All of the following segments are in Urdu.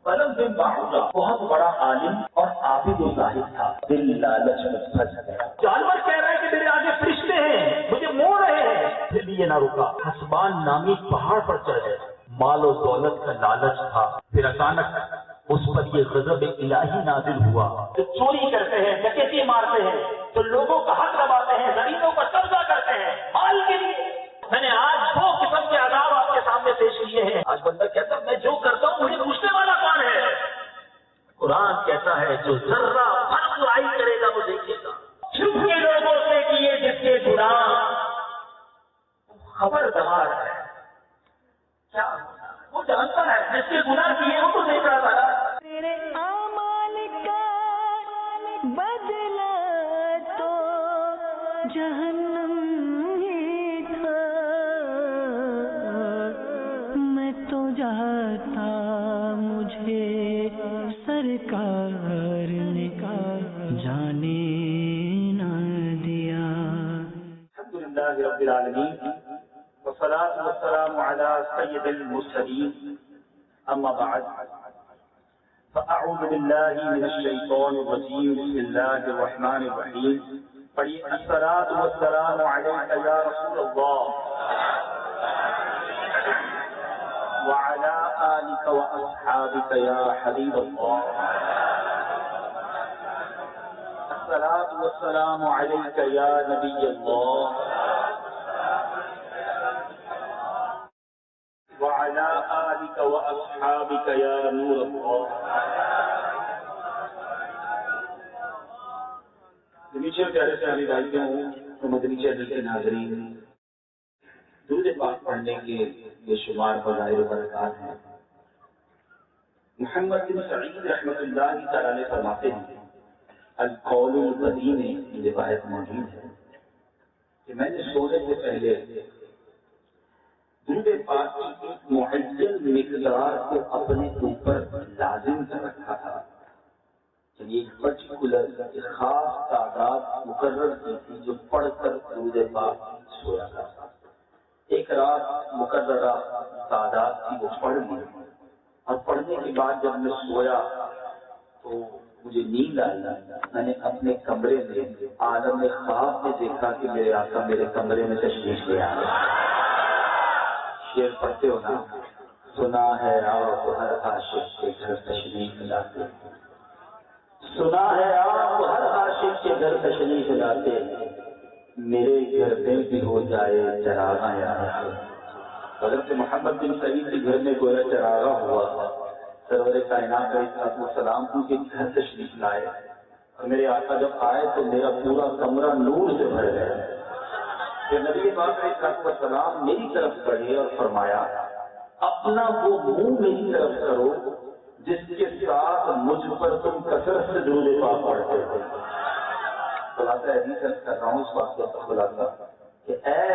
فلم بن باعوذہ بہت بڑا عالم اور عابد و زاہد تھا، دل لالچ میں پھنس گیا۔ جانور کہہ رہے ہیں کہ میرے آگے فرشتے ہیں، مجھے موڑ رہے ہیں، پھر بھی یہ نہ رکا، حسبان نامی پہاڑ پر چڑھ گئے۔ مال و دولت کا لالچ تھا۔ پھر اچانک اس پر یہ غضب الہی نازل ہوا۔ جو چوری کرتے ہیں، ڈکیتی مارتے ہیں، جو لوگوں کا حق دباتے ہیں، زمینوں پر قبضہ کرتے ہیں مال کے لیے، میں نے آج دو قسم کے عذاب آپ کے سامنے پیش کیے ہیں۔ آج بندہ کہتا ہے میں جو کرتا ہوں مجھے پوچھنے والا کون ہے؟ قرآن کہتا ہے جو ذرہ بھر برائی کرے گا وہ دیکھے گا۔ چھپ کے لوگوں سے کیے جس کے گناہ خبردار ہے، کیا وہ جانتا ہے جس کے گناہ کیے وہ تو دیکھ رہا تھا۔ تیرے اعمال کا بدلہ تو جہنم ہی تھا، میں تو جاتا مجھے سرکار نے جانے نہ دیا۔ الحمدللہ رب العالمین والصلاة والسلام على سید المرسلین، اما بعد فاعوذ باللہ من الشیطان الرجیم، بسم اللہ الرحمن الرحیم۔ پڑھیے الصلاة والسلام علیک یا رسول اللہ وعلى آلک واصحابک یا حبیب اللہ۔ الصلاة والسلام علیک یا نبی اللہ وعلى آلك وأصحابك يا نور الله۔ نیچے پیارے پیارے بھائیوں اور مدنی چینل کے ناظرین، درود پاک پڑھنے کے بے شمار فضائل و برکات ہیں۔ محمد بن سعید رحمۃ اللہ تعالی فرماتے ہیں، القول البدی میں یہ روایت موجود ہے کہ میں نے سونے سے پہلے درود پاک کی ایک معین مقدار کو اپنے اوپر لازم کر رکھا تھا، یعنی ایک پرٹیکولر ایک خاص تعداد مقرر کی تھی جو پڑھ کر درود پاک سویا کرتا۔ ایک رات مقررہ تعداد تھی وہ پڑھ لی، اور پڑھنے کے بعد جب میں سویا تو مجھے نیند آئی۔ میں نے اپنے کمرے میں عالم خواب میں دیکھا کہ میرے آقا میرے کمرے میں تشریف لے آئے۔ شعر پڑھتے ہو نا، سنا ہے آپ ہر عاشق کے گھر تشریف لاتے، سنا ہے آپ ہر عاشق کے گھر تشریف لاتے، میرے گھر میں بھی ہو جائے چراغاں یاد۔ حضرت محمد بن سعید کے گھر میں گویا چراغاں ہوا، سرور کائنات علیہ السلام کے گھر تشریف لائے، اور میرے آقا جب آئے تو میرا پورا کمرہ نور سے بھر گیا۔ پھر نبی پاک علیہ السلام میری طرف بڑھے اور فرمایا، اپنا وہ منہ میری طرف کرو جس کے ساتھ مجھ پر تم کثرت سے درود پاک پڑھتے ہو۔ خلاصہ حدیث کر رہا ہوں اس واقعے کا خلاصہ کہ اے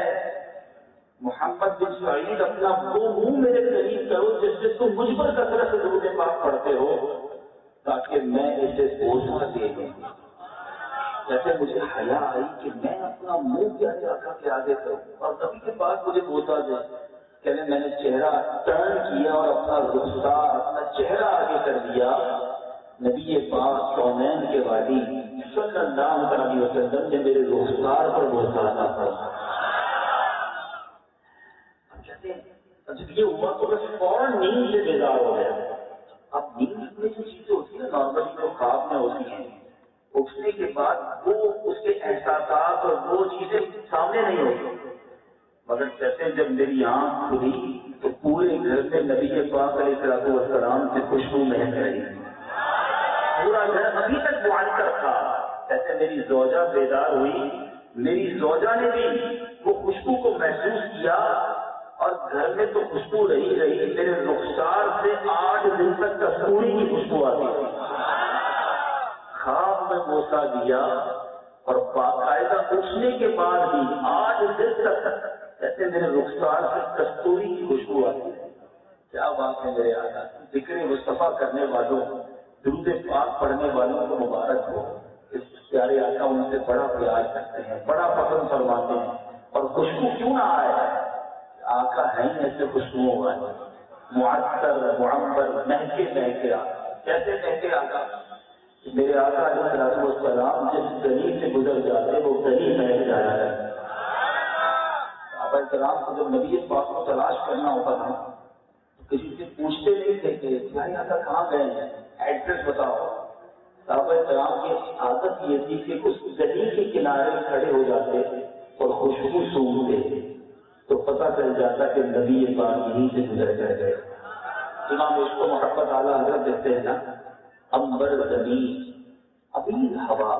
محمد بن سعید، اپنا وہ منہ میرے قریب کرو جس سے تم مجھ پر کثرت سے درود پاک پڑھتے ہو، تاکہ میں اسے بوسہ دے دوں۔ جیسے مجھے حیا آئی کہ میں اپنا منہ کیا آقا کے آگے کروں، اور نبی کے پاس مجھے بوسہ دے۔ کہنے میں نے چہرہ ٹرن کیا اور اپنا رخسار اپنا چہرہ آگے کر دیا، نبی پاک کونین کے والی صلی اللہ علیہ وسلم نے میرے رخسار پر بوسہ عطا فرمایا۔ جب یہ ہوا تو بس فوراً نیند سے بیدار ہو گیا۔ اب نیند میں جو چیزیں ہوتی ہیں نارملی جو خواب میں ہوتی ہیں، اٹھنے کے بعد وہ اس کے احساسات اور وہ چیزیں سامنے نہیں ہوتی، مگر کہتے ہیں جب میری آنکھ کھلی تو پورے گھر میں نبی پاک علیہ السلام سے خوشبو مہک رہی، پورا گھر ابھی تک معطر تھا۔ کہتے میری زوجہ بیدار ہوئی، میری زوجہ نے بھی وہ خوشبو کو محسوس کیا، اور گھر میں تو خوشبو رہی، میرے رخسار سے 8 دن تک کستوری کی خوشبو آتی تھی۔ خواب میں بوسہ دیا اور باقاعدہ اٹھنے کے بعد بھی 8 دن تک کہتے میرے رخسار سے کستوری کی خوشبو آتی ہے۔ کیا بات ہے میرے آقا، ذکر مصطفیٰ کرنے والوں، درود پاک پڑھنے والوں کو مبارک ہو۔ اس پیارے آقا ان سے بڑا پیار کرتے ہیں، بڑا پسند فرماتے ہیں، اور خوشبو کیوں نہ آئے، آقا ہے ہی ایسے خوشبو والے، معطر معمر مہکے مہکے کیسے مہکے آقا؟ میرے آقا علیہ السلام جس گلی سے گزر جاتے وہ گلی مہک جایا ہے. صحابہ کرام کو جب نبی پاک کو تلاش کرنا ہوتا تھا تو کسی سے پوچھتے نہیں تھے کہ بھائی آقا کہاں گئے ہیں، ایڈریس بتاؤ. صحابہ کرام کی عادت یہ تھی کہ اس گلی کے کنارے کھڑے ہو جاتے اور خوشبو سونگتے تو پتہ چل جاتا کہ نبی پاک یہیں سے گزر کر گئے. امام عشق و محبت اعلیٰ حضرت دیتے ہیں نا، امبر زمین ابھی ہوا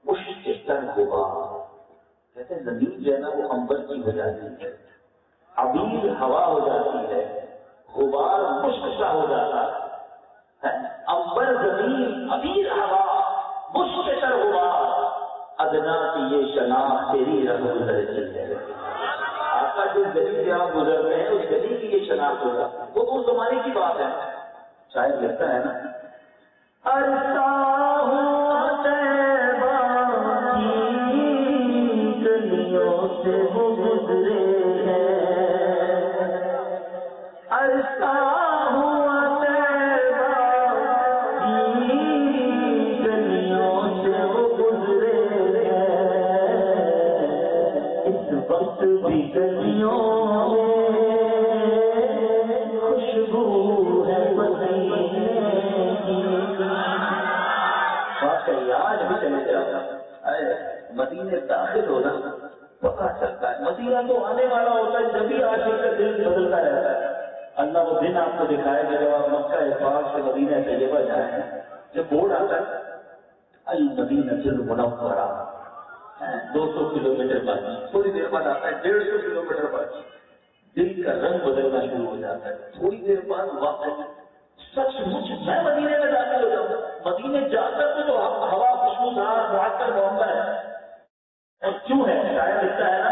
مشتر ہوا. کہتے ہیں زمین جو ہے نا وہ امبر کی ہو جاتی ہے، ابھی ہوا ہو جاتی ہے، غبار مشک سا ہو جاتا ہے. امبر زمین ابھی ہوا مشتر غبار، ادنا کی یہ شناخت تیری رہ گزرتی ہے. آقا جس گلی سے آپ گزر رہے ہیں اس گلی کی یہ شناخت ہوگا. وہ تو اس زمانے کی بات ہے. شاید لگتا ہے نا عرصہ ہوا طیبہ کی گلیوں سے وہ گزرے ہیں، عرصہ ہوا طیبہ کی گلیوں سے وہ گزرے ہیں، اس وقت بھی گلیوں میں خوشبو ہے مدینے کی. آج بھی چلے جاؤ مدینے داخل ہونا پتا چلتا ہے. مدینہ تو آنے والا ہوتا ہے جبھی عاشق کا دل بدلتا رہتا ہے. اللہ وہ دن آپ کو دکھائے گا جب آپ مکہ پاک سے مدینہ طیبہ جائیں، جب بورڈ آتا ہے المدینہ المنورہ 200 کلومیٹر بعد، تھوڑی دیر بعد آتا ہے 150 کلومیٹر بعد، دل کا رنگ بدلنا شروع ہو جاتا ہے. تھوڑی دیر بعد واقعی سچ مچ میں مدینے میں داخل ہو جاؤں. مدینے جا کر تو ہوا خوشبودار معطر معمر ہے. اور کیوں ہے؟ شاید لکھتا ہے نا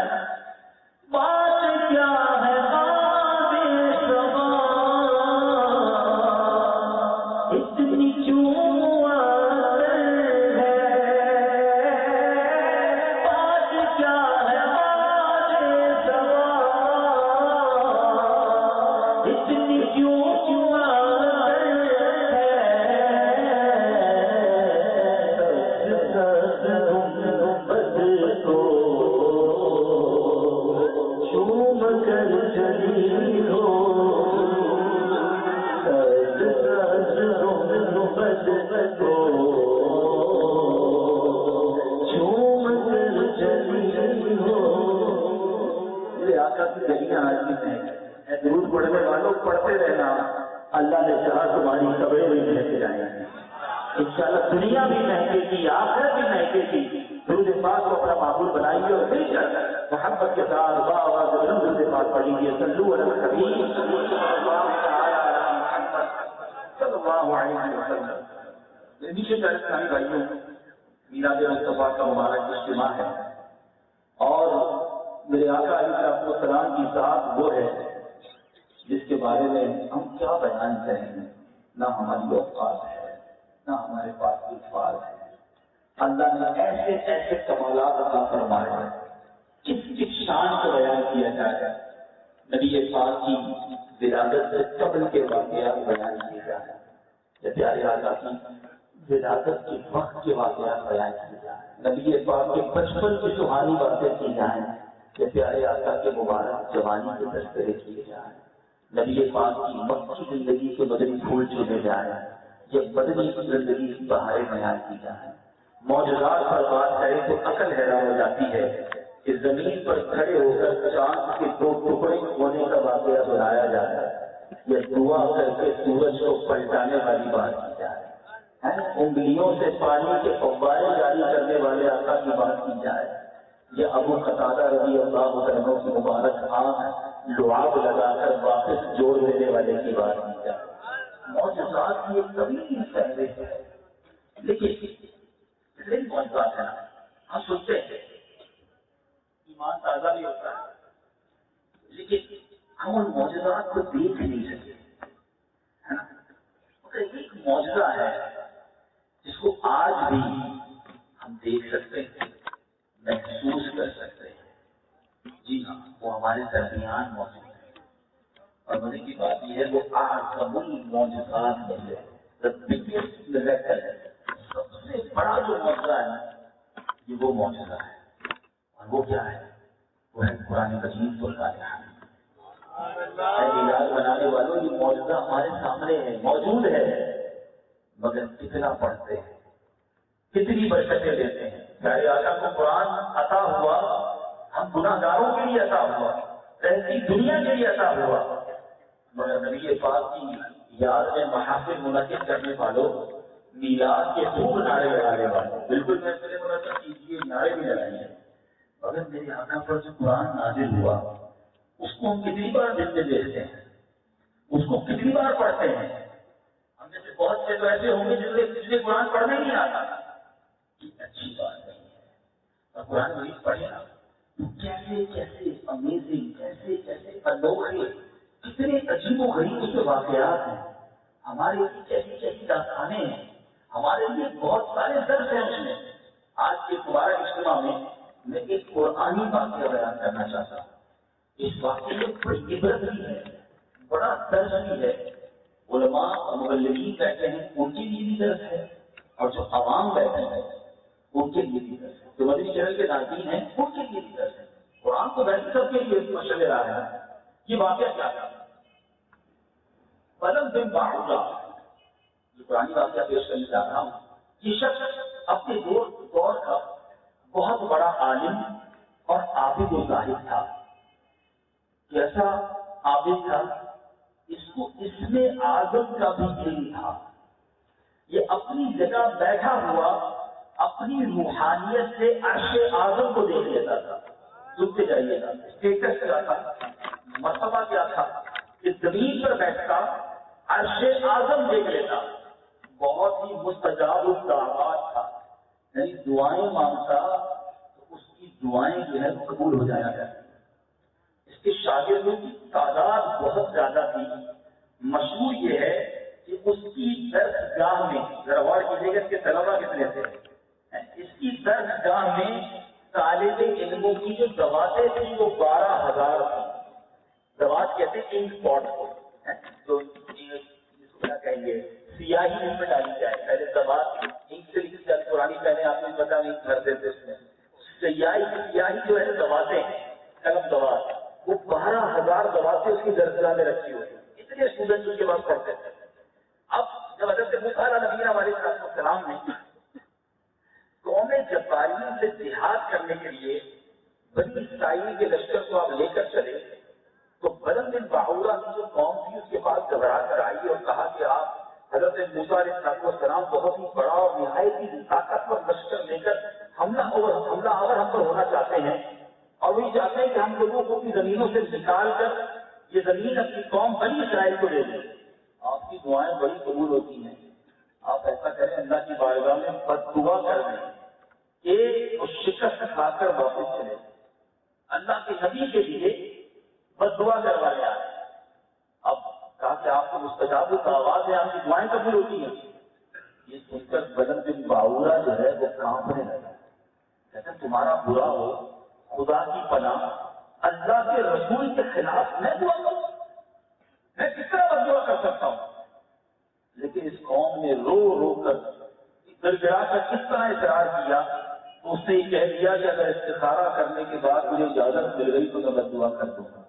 بات کیا ہے اتنی کیوں درود پڑھنے والوں پڑھتے رہنا، اللہ نے چاہا تمہاری قبریں بھی مہک جائیں گی انشاءاللہ. دنیا بھی مہکے گی، آخرت بھی مہکے گی. درود پاک کو اپنا معبود بنائیے اور مل کر محبت کے ساتھ درود پاک پڑھیے. صلو علی الحبیب صلی اللہ علیہ وسلم. نیچے کا اسلامی بھائیوں، میلاد مصطفیٰ کا مبارک اجتماع ہے اور میرے آقا علیہ السلام کی ذات وہ ہے جس کے بارے میں ہم کیا بیان کریں گے. نہ ہماری اوقات ہے، نہ ہمارے پاس الفاظ ہے. اللہ نے ایسے ایسے کمالات عطا فرمائے ہیں، کس شان کو بیان کیا جائے. نبی پاک کی ولادت سے قبل کے واقعات بیان کیے جائیں، یا پیارے آقا کی ولادت کے وقت کے واقعات بیان کیے جائیں، نبی پاک کے بچپن کی سہانی باتیں کی جائیں، یا پیارے آقا کے مبارک جوانی کے تذکرے کیے جائیں، نبی پاک کی مکی زندگی کے مدنی پھول چنے جائیں، یا مدنی زندگی کی بہاریں بیان کی جائیں. معجزات پر بات کریں تو عقل حیران ہو جاتی ہے کہ زمین پر کھڑے ہو کر چاند کے 2 ٹکڑے ہونے کا واقعہ بنایا جاتا ہے، یا دعا کر کے سورج کو پلٹانے والی بات کی جائے، انگلیوں سے پانی کے فوارے جاری کرنے والے آقا کی بات کی جائے، یا ابو قتادہ رضی اللہ عنہ کی مبارک آنکھ لعاب لگا کر واپس جوڑ دینے والے کی بات کی جائے. معجزات کی ایک طویل فہرست ہے، لیکن معجزات ہے نا، ہم سنتے ہیں ایمان تازہ بھی ہوتا ہے، لیکن ہم ان معجزات کو دیکھ نہیں سکتے، ہے نا. ایک معجزہ ہے جس کو آج بھی ہم دیکھ سکتے ہیں، محسوس کر سکتے ہیں. جی ہاں، وہ ہمارے درمیان موجود ہے. اور مزے کی بات یہ ہے وہ اعظم المعجزات میں سے the biggest miracle، سب سے بڑا جو معجزہ ہے یہ وہ معجزہ ہے، اور وہ کیا ہے؟ وہ ہے قرآن مجید کو لایا ہے۔ میلاد بنانے والوں یہ معجزہ ہمارے سامنے ہے، موجود ہے، مگر کتنا پڑھتے ہیں، کتنی برکتیں لیتے ہیں۔ پیارے آقا کو قرآن عطا ہوا، ہم گناہ گاروں کے لیے عطا ہوا، رہتی دنیا کے لیے عطا ہوا، مگر نبی پاک کی یاد میں محافل منعقد کرنے والوں، میلاد کے خوب نعرے لگانے والوں، بالکل فیصلے منعقد کیجیے، نعرے بھی لگائیے، مگر میرے آقا پر جو قرآن نازل ہوا اس کو ہم کتنی بار دل میں دیکھتے ہیں، اس کو کتنی بار پڑھتے ہیں؟ ہم میں سے بہت سے تو ایسے ہوں گے جنہیں قرآن پڑھنے نہیں آتا، یہ اچھی بات نہیں ہے۔ اور قرآن مجید پڑھے نا تو کیسے کیسے امیزنگ، کیسے کیسے انوکھے، کتنے عجیب و غریب اس کے واقعات ہیں، ہمارے لیے کیسی کیسی داستانیں ہیں، ہمارے لیے بہت سارے درس ہیں اس میں۔ آج کے مبارک اجتماع میں ایک قرآنی واقعہ بیان کرنا چاہتا ہوں۔ اس واقعے میں بڑی عبرت بھی ہے، بڑا درس بھی ہے۔ علماء اور مبلغین بیٹھے ہیں، ان کے لیے بھی درس ہے، اور جو عوام بیٹھے ہیں ان کے لیے بھی درس ہے، جو مدنی چینل کے ناظرین ہیں ان کے لیے بھی درس ہے۔ قرآن کو ویسے سب کے لیے مشورے آ رہا ہے۔ یہ واقعہ کیا تھا؟ بلد بن باعوذہ، یہ قرآنی واقعہ پیش کرنے جا رہا ہوں۔ یہ شخص اپنے دور کا بہت بڑا عالم اور عابد و زاہد تھا۔ کیسا عابد تھا؟ اس کو اسم اعظم کا بھی علم تھا۔ یہ اپنی جگہ بیٹھا ہوا اپنی روحانیت سے عرش اعظم کو دیکھ لیتا تھا۔ سنتے جائیے گا، اسٹیٹس کیا تھا، مرتبہ کیا تھا کہ زمین پر بیٹھتا عرش اعظم دیکھ لیتا۔ بہت ہی مستجاب الدعوات تھا، یعنی دعائیں مانگتا تو اس کی دعائیں جو ہے قبول ہو جایا کرتی۔ اس کے شاگردوں کی تعداد بہت زیادہ تھی۔ مشہور یہ ہے کہ اس کی درس گاہ میں، ذرا غور کیجیے گا اس کے طلبا کتنے تھے، اس کی درس گاہ میں طالب علموں کی جو دواتیں تھیں وہ 12,000 تھیں۔ دوات کہتے ہیں انک پاٹ کو، جو جس کو کیا کہیں گے سیاہی ان میں ڈالی جائے، پہلے دوات انک سے لکھی جاتی، پرانی پہلے آپ نے پتا نہیں بھرتے تھے اس میں، سیاہی جو ہے دواتیں، قلم دوات، وہ 12,000 دواتیں اس کی درسگاہ میں رکھی ہوئی، اتنے اسٹوڈنٹ اس کے پاس پڑھتے تھے۔ اب جب حضرت موسیٰ علیہ نبینا علیہ السلام نے قوم جبارین سے جہاد کرنے کے لیے بنی اسرائیل کے لشکر کو آپ لے کر چلے تو بلد بن باعوذہ کی جو قوم تھی اس کے پاس گھبرا کر آئی اور کہا کہ آپ حضرت موسیٰ علیہ السلام بہت ہی بڑا اور نہایت ہی طاقتور لشکر لے کر حملہ آور ہم پر ہونا چاہتے ہیں، اور وہی چاہتے ہیں کہ ہم لوگوں کو اپنی زمینوں سے نکال کر یہ زمین اپنی قوم بنی اسرائیل کو دے دیں۔ آپ کی دعائیں بڑی قبول ہوتی ہیں، آپ ایسا کریں اللہ کی بارگاہ میں بد دعا کر دیں کہ وہ شکست کھا کر واپس چلے، اللہ کے نبی کے لیے بد دعا کروانے آئے۔ اب کہا کہ آپ کو مستجاب الدعوات ہے، آپ کی دعائیں قبول ہوتی ہیں۔ یہ سن کر بلد بن باعوذہ جو ہے وہ کانپنے لگا، کہتے تمہارا برا ہو، خدا کی پناہ اللہ کے رسول کے خلاف میں دعا کروں، میں کس طرح بد دعا کر سکتا ہوں؟ لیکن اس قوم نے رو رو کر گڑ گڑا کر کس طرح اقرار کیا تو اس نے یہ کہہ دیا کہ اگر استخارہ کرنے کے بعد مجھے اجازت مل گئی تو میں بد دعا کر دوں گا۔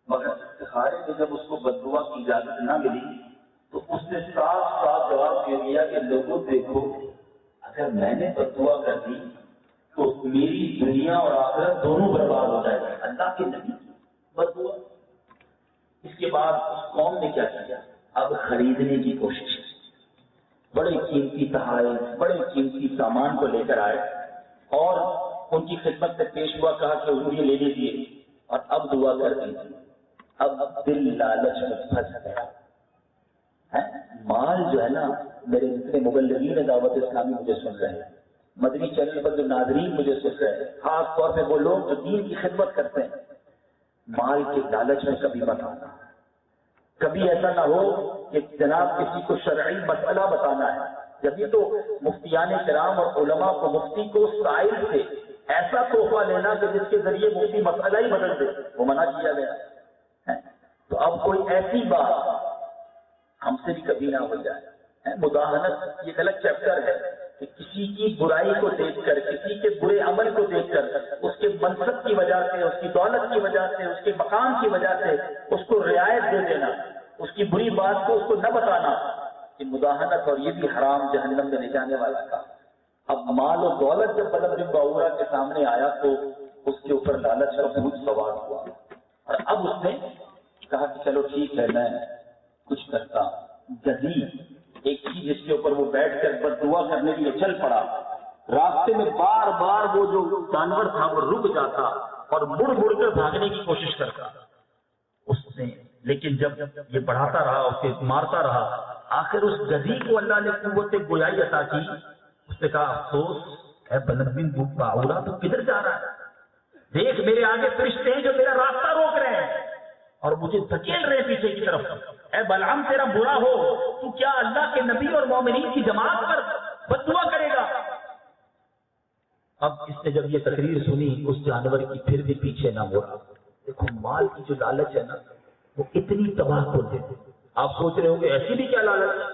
مگر استخارے میں جب اس کو بد دعا کی اجازت نہ ملی تو اس نے صاف صاف جواب دے دیا کہ لوگوں دیکھو، اگر میں نے بد دعا کر دی تو میری دنیا اور آخرت دونوں برباد ہو جائے گا، اللہ کے نبی بد دعا۔ اس کے بعد اس قوم نے کیا کیا؟ اب خریدنے کی کوشش، بڑے قیمتی تحائف، بڑے قیمتی سامان کو لے کر آئے اور ان کی خدمت سے پیش ہوا، کہا کہ حضور یہ لے لیجیے اور اب دعا کر دیجیے۔ اب دل لالچ میں پھنس گیا۔ مال جو ہے نا، میرے جتنے مبلغین دعوت اسلامی مجھے سن رہے ہیں، مدنی چینل پر جو ناظرین مجھے سن رہے ہیں، خاص طور پہ وہ لوگ جو دین کی خدمت کرتے ہیں، مال کے لالچ میں کبھی مت آنا۔ کبھی ایسا نہ ہو کہ جناب کسی کو شرعی مسئلہ بتانا ہے، جب یہ تو مفتیان کرام اور علماء کو مفتی کو سائل سے ایسا تحفہ لینا کہ جس کے ذریعے مفتی مسئلہ ہی بدل دے، وہ منع کیا گیا ہے۔ تو اب کوئی ایسی بات ہم سے بھی کبھی نہ ہو جائے. مداہنت یہ الگ چیپٹر ہے کہ کسی کی برائی کو دیکھ کر، کسی کے برے عمل کو دیکھ کر، اس کے منصب کی وجہ سے، اس کی دولت کی وجہ سے، اس کے مقام کی وجہ سے اس کو رعایت دے دینا، اس کی بری بات کو اس کو نہ بتانا، یہ مداہنت اور یہ بھی حرام جہنم میں لے جانے والا تھا. اب مال و دولت جب بلد بن باورا کے سامنے آیا تو اس کے اوپر لالچ کا بھوت سوار ہوا، اور اب اس نے کہا کہ چلو ٹھیک ہے میں کچھ کرتا. گدی ایک چیز جس کے اوپر وہ بیٹھ کر بد دعا کرنے کے لیے چل پڑا. راستے میں بار بار وہ جو جانور تھا وہ رک جاتا اور مڑ مڑ کر بھاگنے کی کوشش کرتا اس نے، لیکن جب یہ بڑھاتا رہا، اسے مارتا رہا، آخر اس گدھی کو اللہ نے قوت گویائی عطا کی. اس نے کہا افسوس اے بلد بن باورا تو کدھر جا رہا ہے؟ دیکھ میرے آگے فرشتے ہیں جو میرا راستہ روک رہے ہیں اور مجھے دھکیل رہے پیچھے کی طرف. اے بلعام تیرا برا ہو تو کیا اللہ کے نبی اور مومنین کی جماعت پر بد دعا کرے گا؟ اب اس نے جب یہ تقریر سنی اس جانور کی پھر بھی پیچھے نہ مڑا. دیکھو مال کی جو لالچ ہے نا وہ اتنی تباہ کن ہے. آپ سوچ رہے ہو کہ ایسی بھی کیا لالچ؟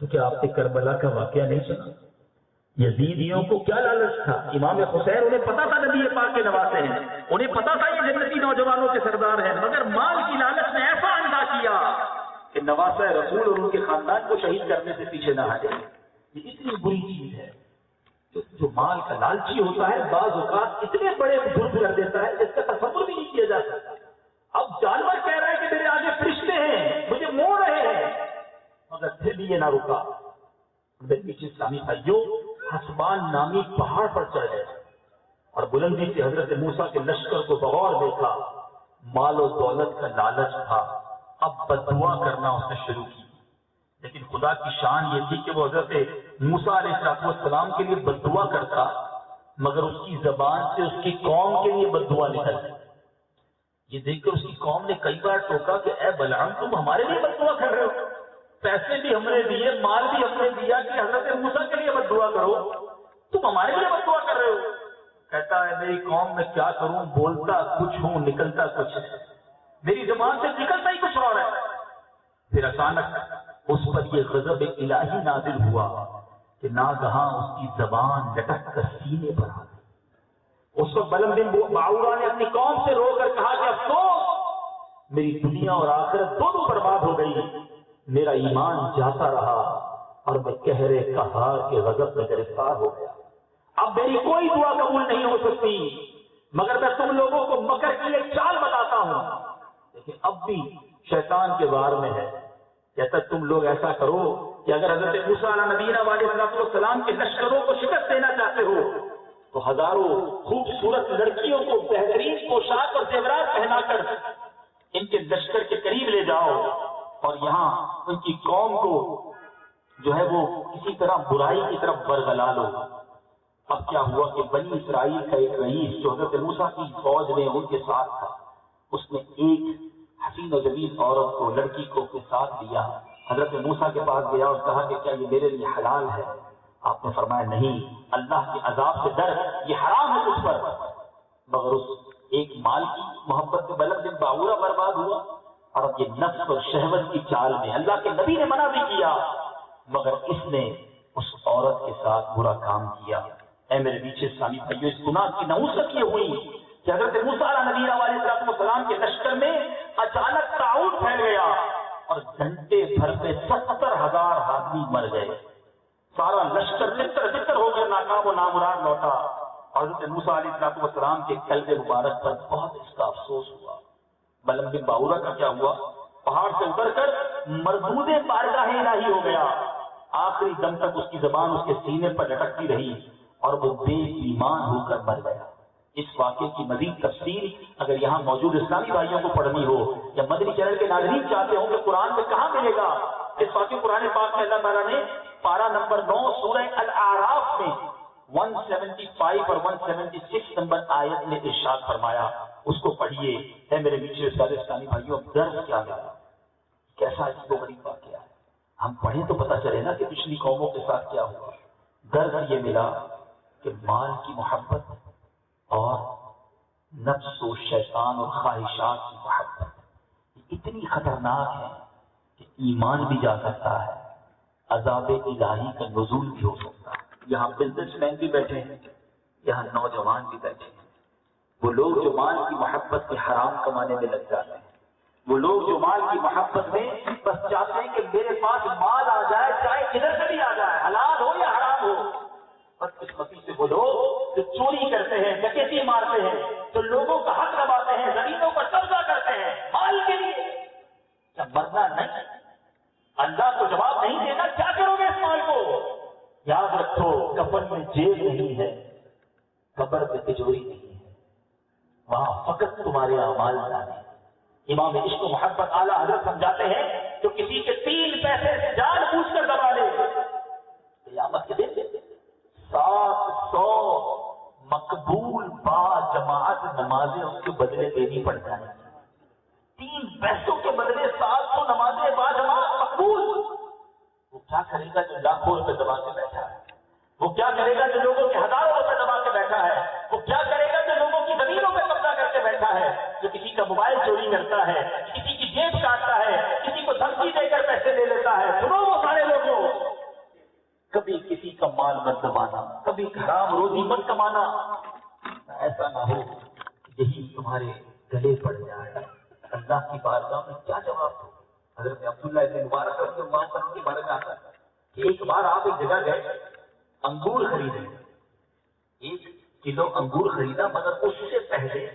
تو کیا آپ نے کربلا کا واقعہ نہیں سنا؟ یزیدیوں کو کیا لالچ تھا؟ امام حسین انہیں پتا تھا نبی پاک کے نواسے ہیں، انہیں پتا تھا یہ جنتی نوجوانوں کے سردار ہیں، مگر مال کی لالچ نے ایسا اندھا کیا کہ نواسہ رسول اور ان کے خاندان کو شہید کرنے سے پیچھے نہ ہٹے. یہ اتنی بری چیز ہے. جو مال کا لالچی ہوتا ہے بعض اوقات اتنے بڑے جرم کر دیتا ہے جس کا تصور بھی نہیں کیا جا سکتا. اب جانور کہہ رہا ہے کہ میرے آگے فرشتے ہیں مجھے موڑ رہے ہیں، مگر پھر بھی یہ نہ رکا. میرے پیچھے اسلامی بھائیوں حسبان نامی پہاڑ پر چڑھ گئے اور بلندی سے حضرت موسیٰ کے لشکر کو بغور دیکھا. مال و دولت کا لالچ تھا. اب بد دعا کرنا اس نے شروع کی، لیکن خدا کی شان یہ تھی کہ وہ حضرت موسیٰ علیہ السلام کے لیے بد دعا کرتا مگر اس کی زبان سے اس کی قوم کے لیے بد دعا نکلتی. یہ دیکھ کر اس کی قوم نے کئی بار ٹوکا کہ اے بلعام تم ہمارے لیے بد دعا کر رہے ہو، پیسے بھی ہم نے دیے، مال بھی ہم نے دیا کہ حضرت موسیٰ کے لیے بد دعا کرو، تم ہمارے لیے بد دعا کر رہے ہو. کہتا ہے میری قوم میں کیا کروں، بولتا کچھ ہوں نکلتا کچھ ہے، میری زبان سے نکلتا ہی کچھ اور ہے. پھر اچانک اس پر یہ غضب الہی نازل ہوا کہ ناگہاں اس کی زبان لٹک کر سینے پر آ گئی. اس وقت بلعام بن باورا نے اپنی قوم سے رو کر کہا کہ افسوس میری دنیا اور آخرت دونوں برباد ہو گئی، میرا ایمان جاتا رہا اور میں قہر قہار کے غضب میں گرفتار ہو گیا. اب میری کوئی دعا قبول نہیں ہو سکتی مگر میں تم لوگوں کو مکر کی ایک چال بتاتا ہوں. لیکن اب بھی شیطان کے وار میں ہے. کہتا تم لوگ ایسا کرو کہ اگر حضرت موسیٰ علیہ نبینا علیہ السلام کے لشکروں کو شکست دینا چاہتے ہو تو ہزاروں خوبصورت لڑکیوں کو بہترین پوشاک اور زیورات پہنا کر ان کے لشکر کے قریب لے جاؤ اور یہاں ان کی قوم کو جو ہے وہ کسی طرح برائی کی طرف برگلا لو. اب کیا ہوا کہ بنی اسرائیل کا ایک رئیس جو حضرت موسیٰ کی فوج میں ان کے ساتھ تھا، اس نے ایک حسین و جمیل عورت کو، لڑکی کو اپنے ساتھ لیا. حضرت موسیٰ کے پاس گیا اور کہا کہ کیا یہ میرے لیے حلال ہے؟ آپ نے فرمایا نہیں، اللہ کے عذاب سے ڈر، یہ حرام ہے مجھ پر. مگر اس ایک مال کی محبت میں بلعام بن باورا برباد ہوا اور اب یہ نفس اور شہوت کی چال میں اللہ کے نبی نے منع بھی کیا مگر اس نے اس عورت کے ساتھ برا کام کیا. اے میرے پیچھے اسلامی بھائیوں، اس گناہ کی نحوست یہ ہوئی کہ حضرت موسیٰ علیہ نبی علیہ السلام کے لشکر میں اچانک طاعون پھیل گیا اور گھنٹے بھر میں 70,000 آدمی مر گئے. سارا لشکر تر ہو کر ناکام و نامراد لوٹا. حضرت موسیٰ علیہ السلام کے قلب مبارک پر بہت اس کا افسوس ہوا. بلعام بن باورا کا کیا ہوا؟ پہاڑ سے اتر کر مردود بارگاہ الہی ہو گیا. آخری دم تک اس کی زبان اس کے سینے پر لٹکتی رہی اور وہ بے ایمان ہو کر مر گیا. اس واقعے کی مزید تفصیل اگر یہاں موجود اسلامی بھائیوں کو پڑھنی ہو یا مدنی چینل کے ناظرین چاہتے ہوں کہ قرآن میں کہاں ملے گا، اس واقعے قرآن پاک میں اللہ تعالیٰ نے پارہ نمبر 9 سورہ الاعراف میں 175 اور 176 نمبر آیت میں ارشاد فرمایا. اس کو پڑھیے. ہے میرے پیچھے سارے اسلامی بھائیوں، درس کیا ملا، کیسا عجیب و غریب واقعہ ہے. ہم پڑھیں تو پتہ چلے نا کہ پچھلی قوموں کے ساتھ کیا ہوا. درس یہ ملا کہ مال کی محبت اور نفس و شیطان اور خواہشات کی محبت اتنی خطرناک ہے کہ ایمان بھی جا سکتا ہے، عذاب الہی کا نزول بھی ہو سکتا ہے۔ یہاں بزنس مین بھی بیٹھے ہیں، یہاں نوجوان بھی بیٹھے ہیں، وہ لوگ جو مال کی محبت سے حرام کمانے میں لگ جاتے ہیں، وہ لوگ جو مال کی محبت میں بس چاہتے ہیں کہ میرے پاس مال آ جائے، چاہے کدھر سے بھی آ جائے، حلال ہو یا حرام ہو۔ بس قسمتی سے وہ لوگ جو چوری کرتے ہیں، ڈکیتی مارتے ہیں، جو لوگوں کا حق دباتے ہیں، زمینوں پر قبضہ کرتے ہیں مال کے لیے، کیا مرنا نہیں؟ اللہ کو جواب نہیں دینا، کیا کرو گے اس مال کو؟ یاد رکھو، کفن میں جیب نہیں ہے، قبر میں تجوری نہیں ہے، وہاں فقط تمہارے اعمال جانے۔ امام عشق و محبت اعلیٰ حضرت سمجھاتے ہیں جو کسی کے 3 پیسے سے جان بوجھ کر دبا لے، قیامت کے دن 700 مقبول با جماعت نمازیں اس کے بدلے دینی پڑ جائیں۔ 3 پیسوں کے بدلے 700 نمازیں با جماعت مقبول۔ وہ کیا کرے گا جو لاکھوں روپے دبا کے بیٹھا ہے؟ وہ کیا کرے گا جو لوگوں کے ہزاروں روپے دبا کے بیٹھا ہے؟ وہ کیا کرے گا جو لوگوں کی زمینوں پہ قبضہ کر کے بیٹھا ہے؟ جو کسی کا موبائل چوری کرتا ہے، کسی کی جیب کاٹتا ہے، کسی کو دھمکی دے کر پیسے لے لیتا ہے۔ سنو وہ سارے لوگوں، کبھی کسی کا مال مت دبانا، کبھی حرام روزی مت کمانا، ایسا نہ ہو یہی تمہارے گلے پڑ جائے۔ اللہ کی بارگاہ میں کیا جواب دو؟ حضرت عبداللہ ابن مبارک رضی اللہ عنہ کے بارے میں آتا ہے کہ ایک بار آپ ایک جگہ گئے، انگور خریدے، 1 کلو انگور خریدا، مگر اس سے پہلے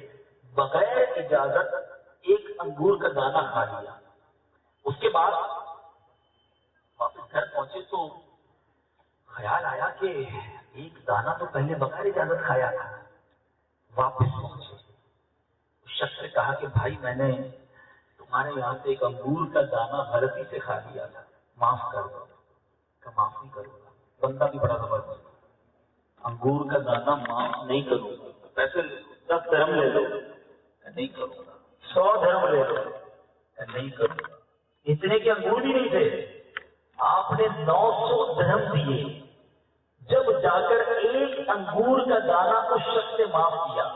بغیر اجازت 1 انگور کا دانہ کھا لیا۔ اس کے بعد واپس گھر پہنچے تو خیال آیا کہ 1 دانہ تو پہلے بغیر اجازت کھایا تھا۔ واپس پہنچے، اس شخص سے کہا کہ بھائی میں نے تمہارے یہاں سے 1 انگور کا دانہ غلطی سے کھا لیا تھا، معاف کر دو۔ کہ معاف نہیں کروں گا۔ بندہ بھی بڑا زبردست، انگور کا دانہ معاف نہیں کروں گا، پیسے 10 درہم لے لو، نہیں کروں گا، 100 درہم لے لو، نہیں کروں گا۔ اتنے کے انگور بھی نہیں تھے، آپ نے 900 درہم دیے، جب جا کر 1 انگور کا دانہ اس شخص سے معاف کیا،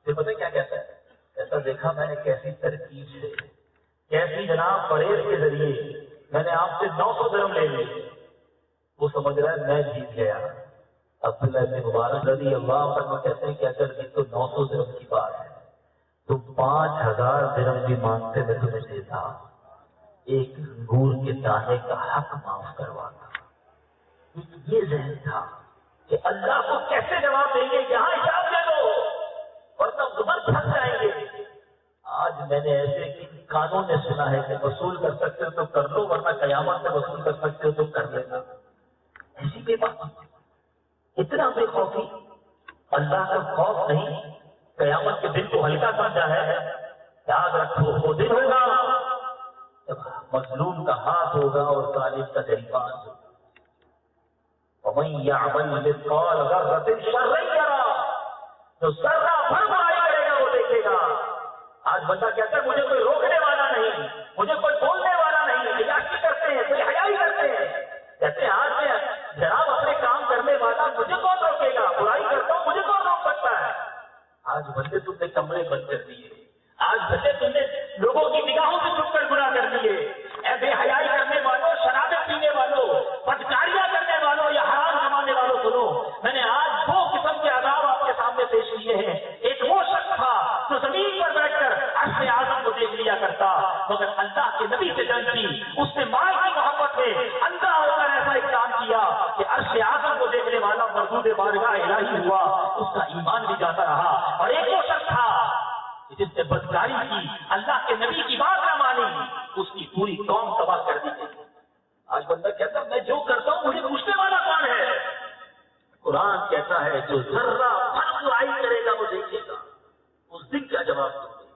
پھر پتہ کیا کہتا ہے؟ ایسا دیکھا میں نے کیسی ترکیب سے، کیسی جناب پرہیز کے ذریعے میں نے آپ سے 900 درہم لے لیے۔ وہ سمجھ رہا ہے میں جیت گیا۔ عبداللہ ابن مبارک رضی اللہ عنہ کہتے ہیں کہ اگر یہ تو 900 درہم کی بات ہے تو 5000 درہم بھی مانگتے میں تمہیں دیتا، 1 انگور کے دانے کا حق معاف کرواتا۔ یہ ذہن تھا کہ اللہ کو کیسے جواب دیں گے، یہاں حساب دے دو ورنہ زبر پھنس جائیں گے۔ آج میں نے ایسے قانون نے سنا ہے کہ وصول کر سکتے ہو تو کر لو، ورنہ قیامت میں وصول کر سکتے ہو تو کر لینا۔ ایسی بے بات، اتنا بے خوفی، اللہ کا خوف نہیں، قیامت کے دن کو ہلکا سمجھا ہے۔ یاد رکھو وہ دن ہوگا جب مظلوم کا ہاتھ ہوگا اور ظالم کا گریبان ہوگا۔ وَمَن يَعْمَلْ مِثْقَالَ ذَرَّةٍ شَرًّا يَرَهُ، جو ذرہ بھر برائی کرے گا وہ دیکھے گا۔ آج بندہ کہتا ہے مجھے کوئی روکنے والا نہیں، مجھے کوئی بولنے والا نہیں، عیاشی کرتے ہیں، بے حیائی کرتے ہیں، کہتے ہیں آج میں جناب اپنے کام کرنے والا، مجھے کون روکے گا؟ برائی کرتا ہوں مجھے کون روک سکتا ہے؟ آج بندے تم نے کمرے بند کر دیے، آج بندے تم نے لوگوں کی نگاہوں سے چھپ کر گناہ کر دیے۔ اے بے حیائی کرنے والوں، شرابیں پینے والوں، بدکاریاں کرنے والوں یا حرام کمانے والوں، سنو، میں نے آج 2 قسم کے عذاب آپ کے سامنے پیش کیے ہیں۔ ایک وہ شخص تھا جو زمین پر بیٹھ کر عرش اعظم کو دیکھ لیا کرتا، مگر اللہ کے نبی سے جنگ کی، اس نے مال کی محبت میں اندھا ہو کر ایسا ایک کام کیا کہ عرش اعظم کو دیکھنے والا مردود بارگاہ الہی ہوا، اس کا ایمان بھی جاتا رہا۔ اور ایک وہ شخص تھا جس نے بدکاری کی، اللہ کے نبی کی بات نہ مانی، اس کی پوری قوم تباہ کر دی گئی۔ آج بندہ کہتا میں جو کرتا ہوں مجھے پوچھنے والا کون ہے؟ قرآن کہتا ہے جو ذرہ بھر برائی کرے گا وہ دیکھے گا۔ اس دن کیا جواب دوں گے؟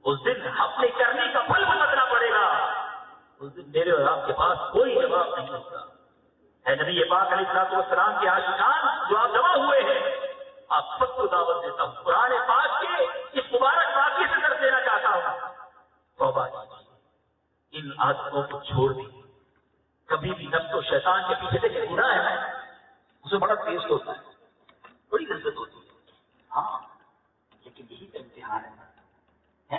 اس دن اپنے کرنے کا پھل بھگتنا پڑے گا۔ اس دن میرے اور آپ کے پاس کوئی جواب نہیں ہوگا۔ اے نبی پاک علیہ السلام کے عاشقان جو آپ جمع ہوئے ہیں، آپ سب کو دعوت دیتا ہوں، قرآن پاک کے اس مبارک واقعے سے درس دینا چاہتا ہوں۔ توبہ کیجیے، ان عادتوں کو چھوڑ دیجیے۔ کبھی بھی نفس و شیطان کے پیچھے دیکھے گناہ ہے اسے بڑا ٹیسٹ ہوتا ہے، بڑی لذت ہوتی ہے، ہاں، لیکن یہی تو امتحان ہے۔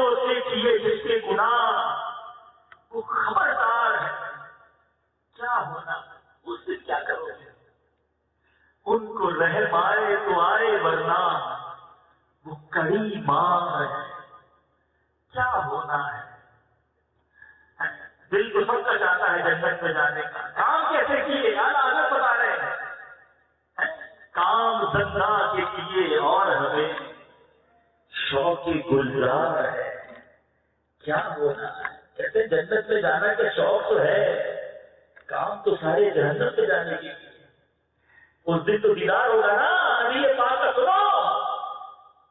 وہ دیکھیے جس کے گناہ وہ خبردار ہے، کیا ہونا اس سے کیا کرو گے؟ ان کو رحم آئے تو آئے ورنہ وہ کڑی مار ہے، کیا ہونا ہے؟ دل کو سب کا چاہتا ہے جنت میں جانے کا، کام کیسے کیے اعلیٰ حضرت بتا رہے ہیں، کام دھندا کے کیے اور ہمیں شوق گلزار ہے، کیا ہونا ہے؟ کہتے جنت میں جانا کا شوق تو ہے، کام تو سارے جہنم میں جانے کے لیے۔ اس دن تو دیدار ہوگا نا، نبی پاک کا سنو،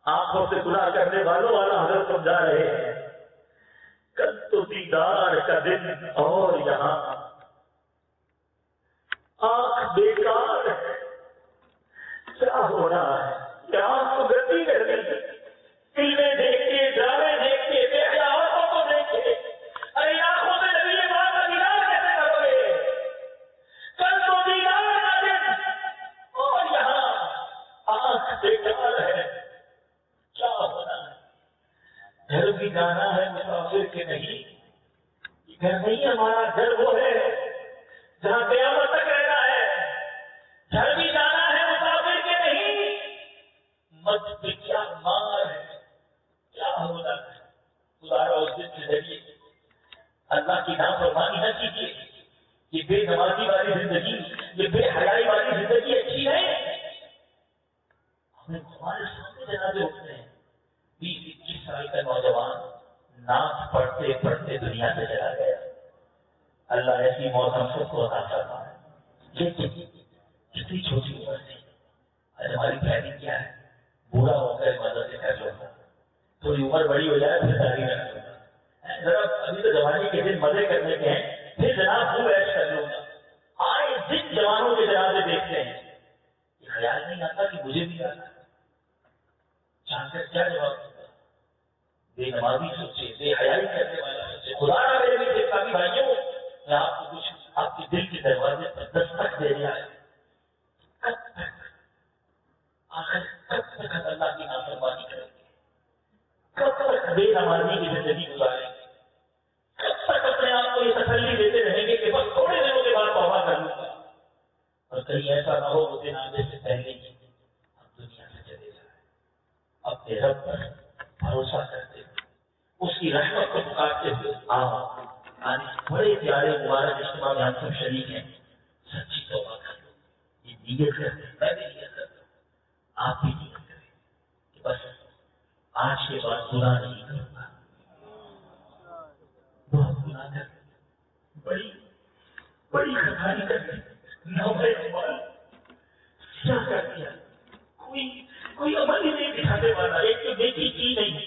آنکھوں سے گناہ کرنے والوں والا حضرت سمجھا رہے ہیں، کل تو دیدار کا دن اور یہاں آنکھ بیکار ہے، کیا ہو رہا ہے؟ کیا آنکھ کو گندی کر دی، فلمیں دیکھ کے ڈرامے دیکھ کے بے حیا عورتوں کو دیکھ کے، ارے آنکھوں سے نبی پاک کا دیدار کیسے کرو گے؟ کل تو دیدار کا دن اور یہاں آنکھ بیکار ہے، کیا ہونا ہے؟ گھر بھی جانا ہے مسافر کے نہیں، گھر نہیں ہمارا، گھر وہ ہے جہاں قیامت تک رہنا ہے، گھر بھی جانا ہے مسافر کے نہیں، مت پہ کیا مار ہے، کیا ہونا ہے؟ گزارا اس دن کے ذریعے اللہ کی نافرمانی نہ کیجیے، یہ بے نمازی والی زندگی، یہ بے حیائی والی زندگی اچھی ہے۔ ہمیں ہمارے سامنے جنازے اٹھتے ہیں، 20-21 سال کا نوجوان نعت پڑھتے پڑھتے دنیا سے چلا گیا، اللہ ایسی موت ہم سب کو عطا فرمائے۔ لیکن کتنی چھوٹی عمر سے ہماری پلاننگ کیا ہے؟ بوڑھا ہو کر مدد سے کر لوں گا، تھوڑی عمر بڑی ہو جائے پھر داڑھی رکھ لوں گا، ذرا ابھی تو جوانی کے دن مزے کرنے کے ہیں، پھر جناب خوب ایش کر لوں گا۔ آئے دن جوانوں کے جنازے دیکھتے ہیں، یہ خیال نہیں آتا کہ مجھے بھی آتا، جان کر کیا جواب دوں گا؟ بے نمازی سوچے، بے حیائی کرنے والا سوچے، خدا نہ میرے بھی دیکھتا بھی بھائیوں، میں آپ کو کچھ آپ کے دل کے دروازے پر دستک دے رہا ہے، کب تک آخر کب تک اللہ کی نافرمانی کریں گے؟ کب تک بے نمازی کی زندگی گزاریں گے؟ کب تک اپنے آپ کو یہ تسلی دیتے رہیں گے کہ بس تھوڑے دنوں کے بعد توبہ کر لوں گا؟ اور کہیں ایسا نہ ہو وہ دن آنے سے پہلے ہی ہم دنیا سے چلے جائیں، اپنے رب پر بھروسہ کرتے ہوئے، اس کی رحمت کو پکارتے ہوئے آج بڑے پیارے مبارک اجتماع میں ہم سب شریک ہیں، سچی توبہ کر لو، یہ نیت کرتے، میں بھی نیت کرتا ہوں، آپ بھی نیت کریں کہ بس آج کے بعد گناہ نہیں کروں گا، بہت گناہ کر بڑی بڑی خطائی کر دی، کیا کر دیا؟ کوئی عمل ہی نہیں دکھانے والا، ایک تو نیکی کی نہیں،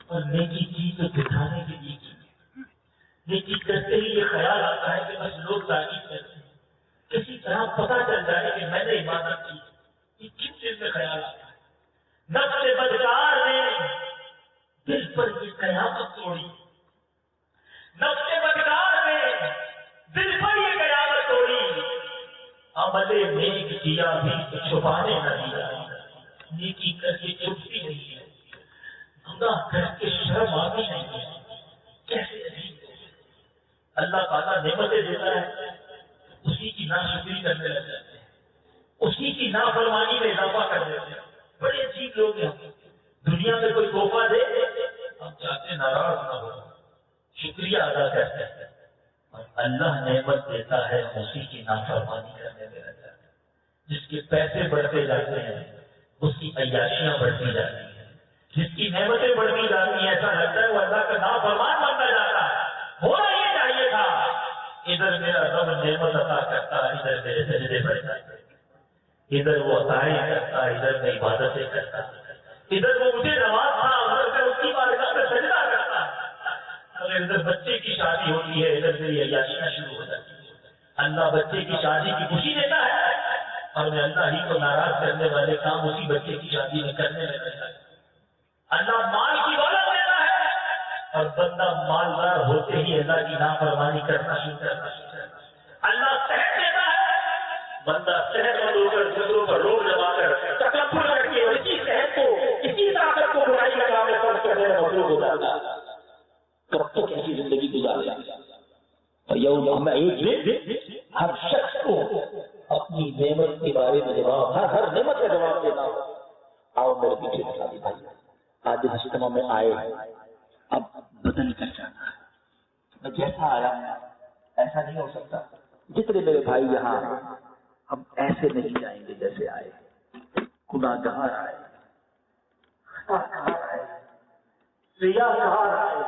اور نیکی کی تو دکھانے کے لیے کی، نیکی کرتے ہی یہ خیال آتا ہے کہ بس لوگ تعریف کرتے ہیں، کسی طرح پتہ چل جائے کہ میں نے عبادت کی، یہ کیوں دل میں خیال آتا ہے؟ نفس بدکار نے دل پر یہ قیامت توڑی، نفس بدکار نے دل پر یہ قیامت توڑی، عمل نیک کیا بھی چھپانے نہ دیا، نیکی کر کے چھپتی نہیں ہے، گناہ کر کے شرم آتی نہیں ہے، کیسے نہیں؟ اللہ تعالیٰ نعمتیں دیتا ہے، اسی کی ناشکری کرنے لگ جاتے ہیں، اسی کی نافرمانی میں اضافہ کر دیتے ہیں، بڑے عجیب لوگ ہیں۔ دنیا میں کوئی تحفہ دے ہم چاہتے ناراض نہ ہو، شکریہ ادا کرتے ہیں، اور اللہ نعمت دیتا ہے اسی کی نافرمانی کرنے میں لگ جاتے ہیں، جس کے پیسے بڑھتے جاتے ہیں اس کی عیاشیاں بڑھتی جاتی ہیں، جس کی نعمتیں بڑھتی جاتی ہیں ایسا لگتا ہے وہ اللہ کا نافرمان بنتا جاتا ہے۔ ہونا یہ چاہیے تھا، ادھر میرا رب نعمت عطا کرتا، ادھر میرے سجدے بڑھ جاتے، ادھر وہ عطائیں کرتا، ادھر میں عبادتیں کرتا، ادھر وہ مجھے نوازتا، ادھر میں اس کی بارگاہ میں سجدہ کرتا، اگر ادھر بچے کی شادی ہوتی ہے ادھر میری عیاشیاں شروع ہو جاتی ہیں۔ اللہ بچے کی شادی کی خوشی دیتا ہے اور میں اللہ ہی کو ناراض کرنے والے کام اسی بچے کی شادی میں کرنے لگتا ہے۔ اللہ مال کی دولت دیتا ہے اور بندہ مالدار ہوتے ہی اللہ کی نافرمانی کرنا شروع کرتا ہے۔ اللہ صحت دیتا ہے بندہ صحت مند ہو کر دوسروں پر روک جما کر تکبر کر کے اور اسی صحت کو اسی طاقت کو برائی کا کام میں فرض کرنے میں مصروف ہو جاتا ہے تو کیسی زندگی گزار جاتا ہے. اور یوم ایک دن ہر شخص کو اپنی نعمت کے بارے میں جواب ہر نعمت کا جواب دینا ہو. آؤ میرے پیچھے بتا دی بھائی آج اجتماع میں آئے اب بدل کر جانا ہے. میں جیسا آیا ایسا نہیں ہو سکتا. جتنے میرے بھائی یہاں ہم ایسے نہیں جائیں گے جیسے آئے. گناہگار آئے, خطاکار آئے, ریاکار آئے,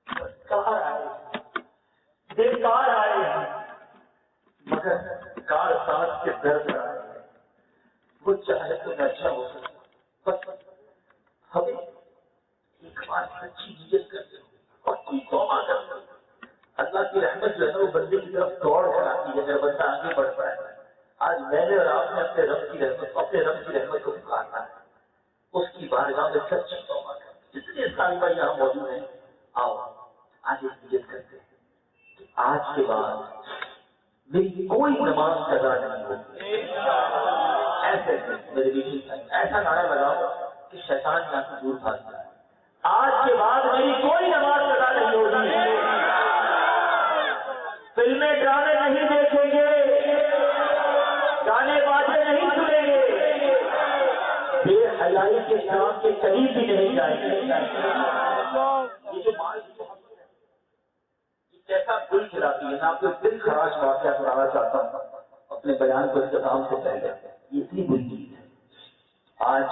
بدکار آئے, بیکار آئے, مگر کار ساز کے در پر آئے. وہ چاہے تو میں اچھا ہو سکتا بس ہمیں ایک بار سچی نیت کرتے اور کوئی توبہ کرتے. اللہ کی رحمت جو ہے وہ بندے کی طرف دوڑ کر آتی ہے اگر بندہ آگے بڑھتا ہے. آج میں نے اور آپ نے اپنے رب کی رحمت کو پکارنا ہے. اس کی بارگاہ میں سچی توبہ کرتے. جتنے سال بھائی یہاں موجود ہیں آؤ آج ایک نیت کرتے ہیں کہ آج کے بعد میری کوئی نماز قضا نہیں ہوگی. ایسے میرے بیچ ایسا نعرہ لگاؤ کہ شیطان یہاں سے دور بھاگ جائے. آج کے بعد میری کوئی نماز قضا نہیں ہوگی. فلمیں ڈرامے نہیں دیکھیں گے, گانے بازے نہیں سنیں گے, بے حیائی کے کام کے قریب بھی نہیں جائیں گے. یہ جو مال کیسا دل کھلاتی ہے. میں آپ کو دل خراش واقعہ سنانا چاہتا ہوں اپنے بیان کو اختتام سے پہلے. یہ اتنی بری چیز ہے. آج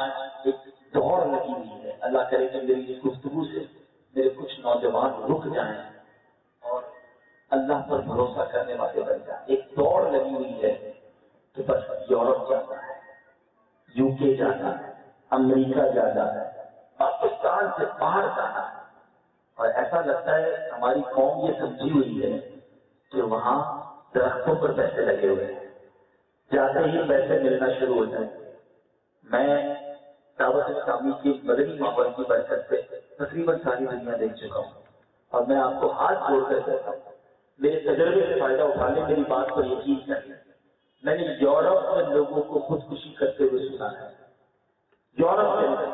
ایک دوڑ لگی ہوئی ہے. اللہ کرے کہ میری گفتگو سے میرے کچھ نوجوان رک جائیں اور اللہ پر بھروسہ کرنے والے بن جائیں. ایک دوڑ لگی ہوئی ہے کہ بس یورپ جانا ہے, یو کے جانا ہے, امریکہ جانا ہے, پاکستان سے باہر جانا ہے. اور ایسا لگتا ہے ہماری قوم یہ سمجھی ہوئی ہے کہ وہاں درختوں پر پیسے لگے ہوئے ہیں, جاتے ہی پیسے ملنا شروع ہو جائیں. میں دعوت اسلامی کے مدنی ماحول کی برکت سے تقریباً ساری دنیا دیکھ چکا ہوں اور میں آپ کو ہاتھ جوڑ کر کہتا ہوں میرے تجربے سے فائدہ اٹھا لیں, میری بات پر یقین کریں. میں نے یورپ میں لوگوں کو خودکشی کرتے ہوئے سنا ہے. یورپ کے اندر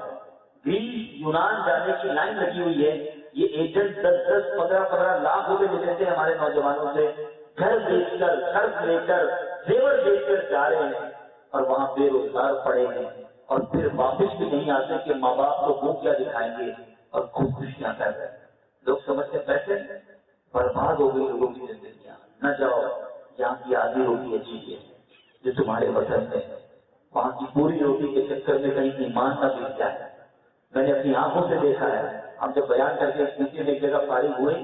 گریس یونان جانے کی لائن لگی ہوئی ہے. یہ ایجنٹ 10-15 لاکھ روپے لے لیتے ہیں ہمارے نوجوانوں سے. گھر بیچ کر, گھر لے کر, زیور بیچ کر جا رہے ہیں اور وہاں بے روزگار پڑے ہیں اور پھر واپس بھی نہیں آتے کہ ماں باپ کو وہ کیا دکھائیں گے اور خودکشیاں کر رہے ہیں. لوگ سمجھتے پیسے برباد ہو گئی لوگوں کی زندگیاں. نہ جاؤ, یہاں کی آدھی روٹی اچھی ہے جو تمہارے وطن میں, وہاں کی پوری روٹی کے چکر میں کہیں ایمان نہ بیچ جائے. میں نے اپنی آنکھوں سے دیکھا ہے. ہم جب بیان کر کے کسی میں ایک جگہ فارغ ہوئے,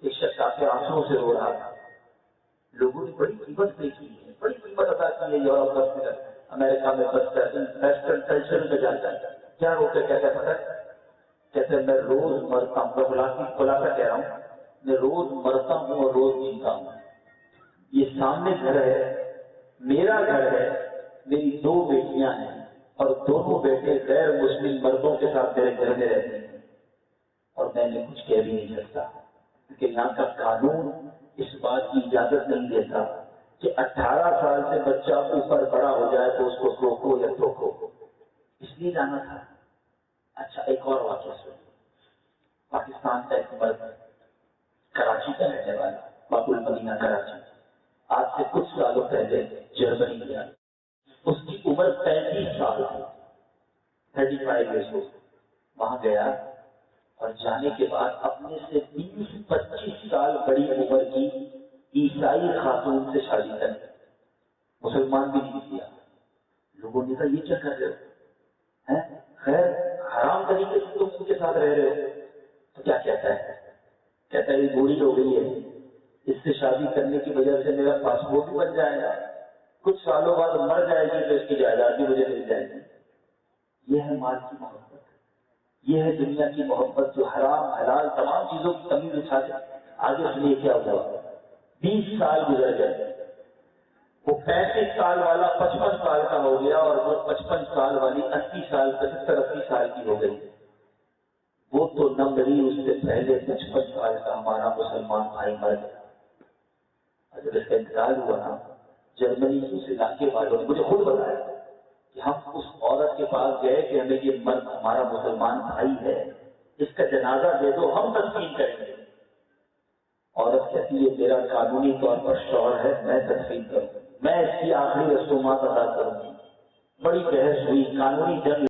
ایک شخص آپ کے آنسوؤں سے رو رہا تھا. لوگوں نے بڑی قیمت پے کی ہے, بڑی قیمت ادا کی ہے. یورپ بس کر, امریکہ میں بس کر, ویسٹرن کلچر میں جاتا ہے. کیا رو کے کہتا پتا ہے, کہتے میں روز مرتا ہوں. بلا کر کہہ رہا ہوں میں روز مرتا ہوں اور روز جیتا ہوں. یہ سامنے گھر ہے, میرا گھر ہے, میری 2 بیٹیاں ہیں اور دونوں بیٹے غیر مسلم مردوں کے ساتھ میرے گھر میں رہتے ہیں اور میں نے کچھ کہہ بھی نہیں سکتا کیونکہ یہاں کا قانون اس بات کی اجازت نہیں دیتا کہ 18 سال سے بچہ اوپر بڑا ہو جائے تو اس کو روکو یا ٹوکو. اس لیے جانا تھا. اچھا ایک اور واقعہ سنو. پاکستان کا ایک مرد کراچی کا رہنے والا, باب المدینہ کراچی, آج سے کچھ سالوں پہلے جرمنی گیا. اس کی عمر 35 سال تھی, 35 ایئرس. وہاں گیا اور جانے کے بعد اپنے سے 20-25 سال بڑی عمر کی عیسائی خاتون سے شادی کر لی. مسلمان بھی نہیں کیا. لوگوں نے کہا یہ کیا کر رہے ہو, خیر حرام طریقے سے تم ان کے ساتھ رہ رہے ہو. تو کیا کہتا ہے, کہتا ہے یہ بوڑھی ہو گئی ہے, اس سے شادی کرنے کی وجہ سے میرا پاسپورٹ بھی بن جائے گا, کچھ سالوں بعد مر جائے گی تو اس کی جائیداد بھی مجھے مل جائے گی. یہ ہے مال کی محبت, یہ ہے دنیا کی محبت جو حرام حلال تمام چیزوں کی تمیز اٹھا دے. آگے سنیے کیا ہوا. 20 سال گزر گئے, وہ 35 سال والا 55 سال کا ہو گیا اور وہ 55 سال والی 70-80 سال کی ہو گئی. وہ تو نہ مری, اس سے پہلے 55 سال کا ہمارا مسلمان بھائی مر گیا. جب اس کا انتقال ہوا نا جرمنی کے اس علاقے والوں نے مجھے خود بتایا کہ ہم اس عورت کے پاس گئے کہ ہمیں یہ مرد ہمارا مسلمان بھائی ہے، اس کا جنازہ دے دو، ہم تدفین کریں گے۔ عورت کہتی ہے میرا قانونی طور پر شوہر ہے، میں تدفین کروں، میں اس کی آخری رسومات ادا کروں گی۔ بڑی بحث ہوئی، قانونی جنگ